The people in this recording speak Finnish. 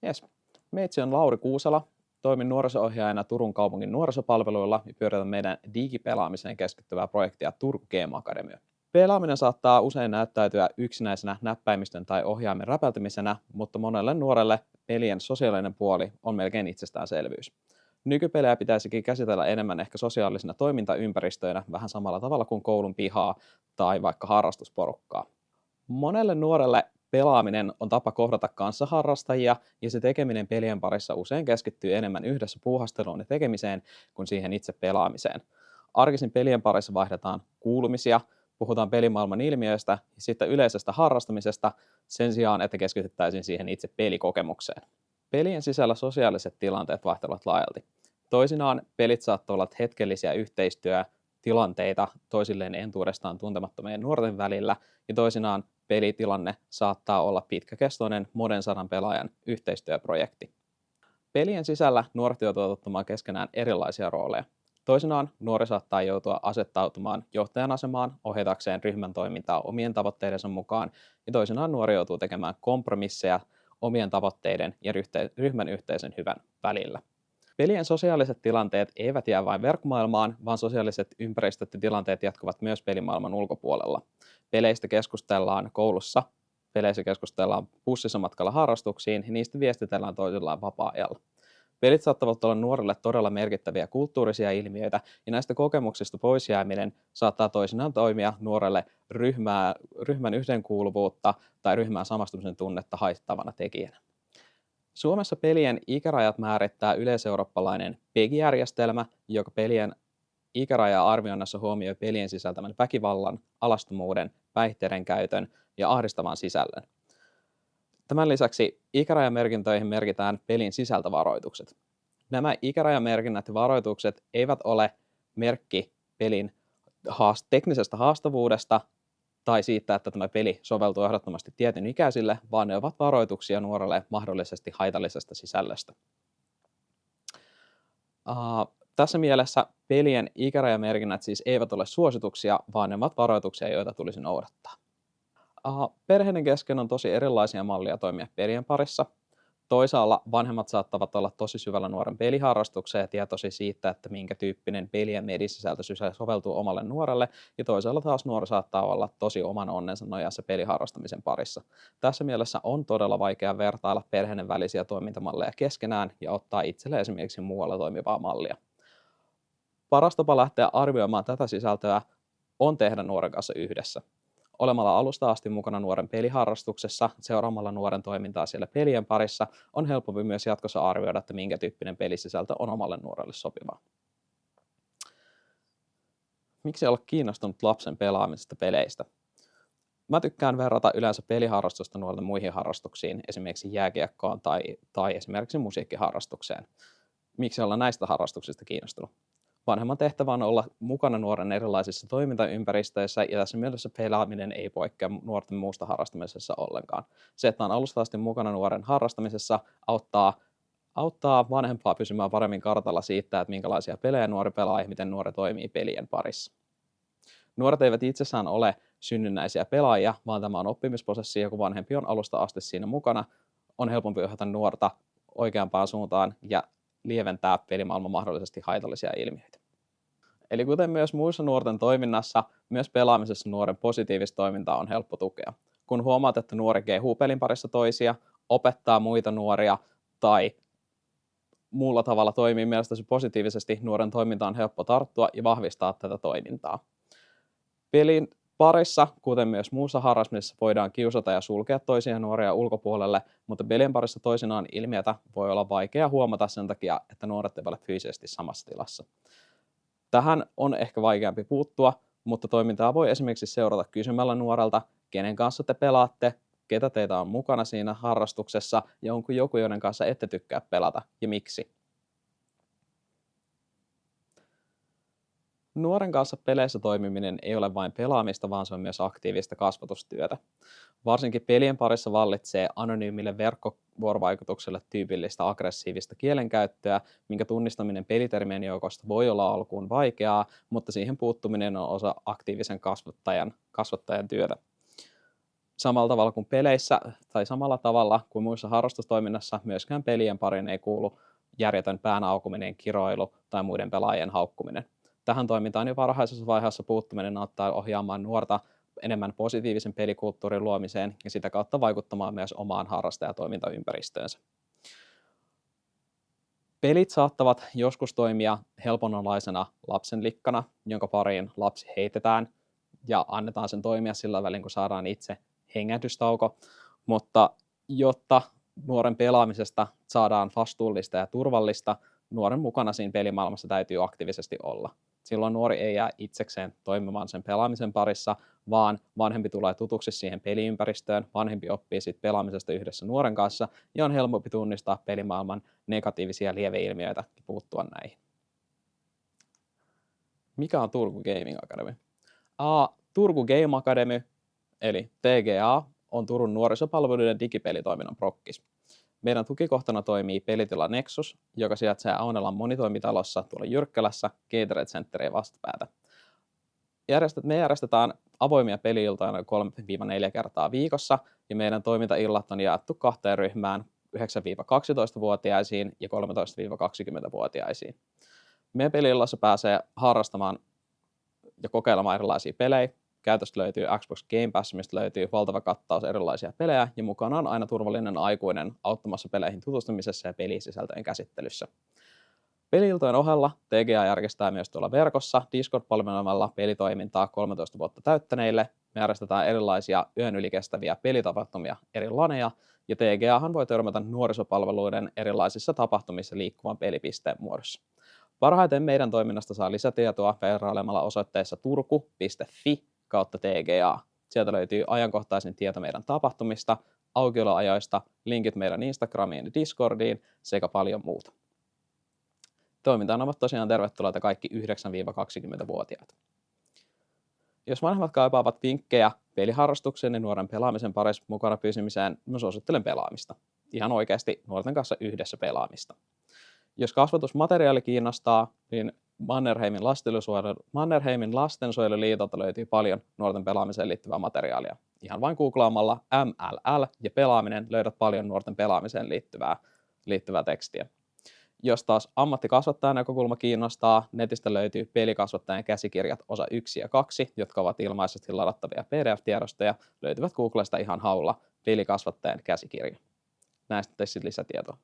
Jes. Meitsi on Lauri Kuusela. Toimin nuoriso-ohjaajana Turun kaupungin nuorisopalveluilla ja pyöritän meidän digipelaamiseen keskittyvää projektia Turku Game Academy. Pelaaminen saattaa usein näyttäytyä yksinäisenä näppäimistön tai ohjaimen räpeltämisenä, mutta monelle nuorelle pelien sosiaalinen puoli on melkein itsestäänselvyys. Nykypelejä pitäisikin käsitellä enemmän ehkä sosiaalisina toimintaympäristöinä, vähän samalla tavalla kuin koulun pihaa tai vaikka harrastusporukkaa. Monelle nuorelle pelaaminen on tapa kohdata kanssaharrastajia, ja se tekeminen pelien parissa usein keskittyy enemmän yhdessä puuhasteluun ja tekemiseen kuin siihen itse pelaamiseen. Arkisin pelien parissa vaihdetaan kuulumisia, puhutaan pelimaailman ilmiöistä ja sitten yleisestä harrastamisesta sen sijaan, että keskityttäisiin siihen itse pelikokemukseen. Pelien sisällä sosiaaliset tilanteet vaihtelevat laajalti. Toisinaan pelit saattavat olla hetkellisiä yhteistyötilanteita toisilleen entuudestaan tuntemattomien nuorten välillä, ja toisinaan pelitilanne saattaa olla pitkäkestoinen monen sadan pelaajan yhteistyöprojekti. Pelien sisällä nuoret joutuvat ottamaan keskenään erilaisia rooleja. Toisinaan nuori saattaa joutua asettautumaan johtajan asemaan ohjatakseen ryhmän toimintaa omien tavoitteidensa mukaan, ja toisinaan nuori joutuu tekemään kompromisseja omien tavoitteiden ja ryhmän yhteisen hyvän välillä. Pelien sosiaaliset tilanteet eivät jää vain verkkomaailmaan, vaan sosiaaliset ympäristöt ja tilanteet jatkuvat myös pelimaailman ulkopuolella. Peleistä keskustellaan koulussa, peleissä keskustellaan bussissa matkalla harrastuksiin ja niistä viestitellään toisillaan vapaa-ajalla. Pelit saattavat olla nuorille todella merkittäviä kulttuurisia ilmiöitä, ja näistä kokemuksista pois jääminen saattaa toisinaan toimia nuorelle ryhmän yhteenkuuluvuutta tai ryhmään samastumisen tunnetta haittavana tekijänä. Suomessa pelien ikärajat määrittää yleiseurooppalainen PEGI-järjestelmä, joka pelien ikäraja-arvioinnissa huomioi pelien sisältämän väkivallan, alastomuuden, päihteiden käytön ja ahdistavan sisällön. Tämän lisäksi ikärajamerkintöihin merkitään pelin sisältövaroitukset. Nämä ikärajamerkinnät ja varoitukset eivät ole merkki pelin teknisestä haastavuudesta tai siitä, että tämä peli soveltuu ehdottomasti tietyn ikäisille, vaan ne ovat varoituksia nuorelle mahdollisesti haitallisesta sisällöstä. Tässä mielessä pelien ikärajamerkinnät siis eivät ole suosituksia, vaan ne ovat varoituksia, joita tulisi noudattaa. Perheiden kesken on tosi erilaisia mallia toimia pelien parissa. Toisaalla vanhemmat saattavat olla tosi syvällä nuoren peliharrastukseen ja tietoisia siitä, että minkä tyyppinen peli- ja medisisältö soveltuu omalle nuorelle, ja toisaalla taas nuori saattaa olla tosi oman onnensa nojassa peliharrastamisen parissa. Tässä mielessä on todella vaikea vertailla perheiden välisiä toimintamalleja keskenään ja ottaa itselle esimerkiksi muualla toimivaa mallia. Paras tapa lähteä arvioimaan tätä sisältöä on tehdä nuoren kanssa yhdessä. Olemalla alusta asti mukana nuoren peliharrastuksessa, seuraamalla nuoren toimintaa siellä pelien parissa, on helpompi myös jatkossa arvioida, että minkä tyyppinen pelisisältö on omalle nuorelle sopivaa. Miksi olla kiinnostunut lapsen pelaamisesta peleistä? Mä tykkään verrata yleensä peliharrastusta nuorten muihin harrastuksiin, esimerkiksi jääkiekkoon tai esimerkiksi musiikkiharrastukseen. Miksi olla näistä harrastuksista kiinnostunut? Vanhemman tehtävä on olla mukana nuoren erilaisissa toimintaympäristöissä, ja tässä mielessä pelaaminen ei poikkea nuorten muusta harrastamisessa ollenkaan. Se, että on alusta asti mukana nuoren harrastamisessa, auttaa vanhempaa pysymään paremmin kartalla siitä, että minkälaisia pelejä nuori pelaa ja miten nuori toimii pelien parissa. Nuoret eivät itsessään ole synnynnäisiä pelaajia, vaan tämä on oppimisprosessi, ja kun vanhempi on alusta asti siinä mukana, on helpompi ohjata nuorta oikeampaan suuntaan ja lieventää pelimaailman mahdollisesti haitallisia ilmiöitä. Eli kuten myös muissa nuorten toiminnassa, myös pelaamisessa nuoren positiivista toimintaa on helppo tukea. Kun huomaat, että nuori kehuu pelin parissa toisia, opettaa muita nuoria tai muulla tavalla toimii mielestäsi positiivisesti, nuoren toimintaan on helppo tarttua ja vahvistaa tätä toimintaa. Pelin parissa, kuten myös muussa harrastamisessa, voidaan kiusata ja sulkea toisia nuoria ulkopuolelle, mutta pelien parissa toisinaan ilmiötä voi olla vaikea huomata sen takia, että nuoret eivät ole fyysisesti samassa tilassa. Tähän on ehkä vaikeampi puuttua, mutta toimintaa voi esimerkiksi seurata kysymällä nuorelta, kenen kanssa te pelaatte, ketä teitä on mukana siinä harrastuksessa ja onko joku, joiden kanssa ette tykkää pelata ja miksi. Nuoren kanssa peleissä toimiminen ei ole vain pelaamista, vaan se on myös aktiivista kasvatustyötä. Varsinkin pelien parissa vallitsee anonyymille verkkovuorovaikutukselle tyypillistä aggressiivista kielenkäyttöä, minkä tunnistaminen pelitermien joukosta voi olla alkuun vaikeaa, mutta siihen puuttuminen on osa aktiivisen kasvattajan työtä. Samalla tavalla kuin peleissä tai samalla tavalla kuin muissa harrastustoiminnassa myöskään pelien pariin ei kuulu järjetön pään aukuminen, kiroilu tai muiden pelaajien haukkuminen. Tähän toimintaan jo varhaisessa vaiheessa puuttuminen auttaa ohjaamaan nuorta enemmän positiivisen pelikulttuurin luomiseen ja sitä kautta vaikuttamaan myös omaan harraste- ja toimintaympäristöönsä. Pelit saattavat joskus toimia helponolaisena lapsenlikkana, jonka pariin lapsi heitetään ja annetaan sen toimia sillä välin, kun saadaan itse hengähdystauko, mutta jotta nuoren pelaamisesta saadaan vastuullista ja turvallista, nuoren mukana siinä pelimaailmassa täytyy aktiivisesti olla. Silloin nuori ei jää itsekseen toimimaan sen pelaamisen parissa, vaan vanhempi tulee tutuksi siihen peliympäristöön, vanhempi oppii siitä pelaamisesta yhdessä nuoren kanssa ja on helpompi tunnistaa pelimaailman negatiivisia lieveilmiöitä ja puuttua näihin. Mikä on Turku Gaming Academy? Turku Game Academy, eli TGA, on Turun nuorisopalveluiden digipelitoiminnan prokkis. Meidän tukikohtana toimii pelitila Nexus, joka sijaitsee Aunelan monitoimitalossa tuolla Jyrkkälässä Gatorade Centerin vastapäätä. Me järjestetään avoimia peli-iltoja noin 3-4 kertaa viikossa, ja meidän toimintaillat on jaettu 2 ryhmään, 9-12-vuotiaisiin ja 13-20-vuotiaisiin. Meidän peli-illassa pääsee harrastamaan ja kokeilemaan erilaisia pelejä. Käytöstä löytyy Xbox Game Pass, mistä löytyy valtava kattaus erilaisia pelejä, ja mukana on aina turvallinen aikuinen auttamassa peleihin tutustumisessa ja pelisisältöjen käsittelyssä. Peli-iltojen ohella TGA järjestää myös tuolla verkossa Discord-palvelimella pelitoimintaa 13 vuotta täyttäneille. Me järjestetään erilaisia yön yli kestäviä pelitapahtumia eri laneja, ja TGAhan voi törmätä nuorisopalveluiden erilaisissa tapahtumissa liikkuvan pelipisteen muodossa. Parhaiten meidän toiminnasta saa lisätietoa verrailemalla osoitteessa turku.fi/TGA. Sieltä löytyy ajankohtaisin tieto meidän tapahtumista, aukioloajoista, linkit meidän Instagramiin ja Discordiin sekä paljon muuta. Toimintaan ovat tosiaan tervetulleita kaikki 9-20-vuotiaat. Jos vanhemmat kaipaavat vinkkejä peliharrastukseen ja nuoren pelaamisen parissa mukana pysymiseen, mä suosittelen pelaamista. Ihan oikeasti nuorten kanssa yhdessä pelaamista. Jos kasvatusmateriaali kiinnostaa, niin Mannerheimin lastensuojeluliitolta löytyy paljon nuorten pelaamiseen liittyvää materiaalia. Ihan vain googlaamalla MLL ja pelaaminen löydät paljon nuorten pelaamiseen liittyvää tekstiä. Jos taas ammattikasvattajan näkökulma kiinnostaa, netistä löytyy pelikasvattajan käsikirjat osa 1 ja 2, jotka ovat ilmaisesti ladattavia PDF-tiedostoja, löytyvät Googlesta ihan haulla pelikasvattajan käsikirja. Näistä sitten lisätietoa.